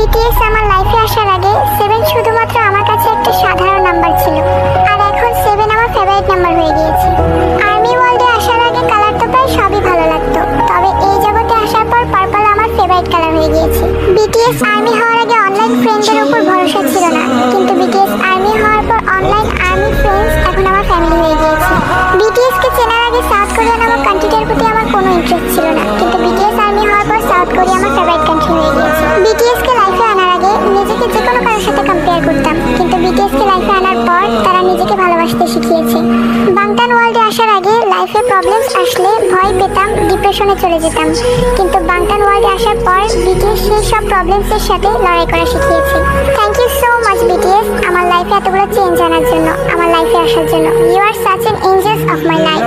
BTS আমার লাইফে আসার আগে 7 শুধুমাত্র আমার কাছে একটা সাধারণ নাম্বার ছিল, আর এখন 7 আমার ফেভারিট নাম্বার হয়ে গিয়েছে। আর্মি ওয়ার্ল্ডে আসার আগে কালার তো প্রায় সবই ভালো লাগতো, তবে এই জগতে আসার পর পার্পল আমার ফেভারিট কালার হয়ে গিয়েছে। বিটিএস আর্মি হওয়ার আগে অনলাইন ফ্রেন্ডদের উপর ভরসা ছিল না, কিন্তু বিটিএস আর্মি হওয়ার পর অনলাইন আর্মি ফ্রেন্ডস এখন আমার ফ্যামিলি হয়ে গিয়েছে। বিটিএস কে চেনার আগে সাউথ কোরিয়া নামক কান্ট্রিটার প্রতি আমার কোনো ইন্টারেস্ট ছিল না, কিন্তু বিটিএস আর্মি হওয়ার পর সাউথ কোরিয়া আমার ফেভারিট কান্ট্রি হয়ে গিয়েছে। বিটিএস কে লাইফে আনার আগে নিজেকে যে কোনো কারোর সাথে কম্পেয়ার করতাম, কিন্তু বিটিএস কে লাইফে আনার পর তারা নিজেকে ভালোবাসতে শিখিয়েছে। বাংটান ওয়ার্ল্ডে আসার আগে লাইফে প্রবলেমস আসলে ভয় পেতাম, ডিপ্রেশনে চলে যেতাম, কিন্তু বাংটান ওয়ার্ল্ডে আসার পর বিটিএস সেই সব প্রবলেমসের সাথে লড়াই করা শিখিয়েছে। Thank you so much BTS, আমার লাইফে এতগুলো চেঞ্জ আনার জন্য, আমার লাইফে আসার জন্য। You are such an angels of my life.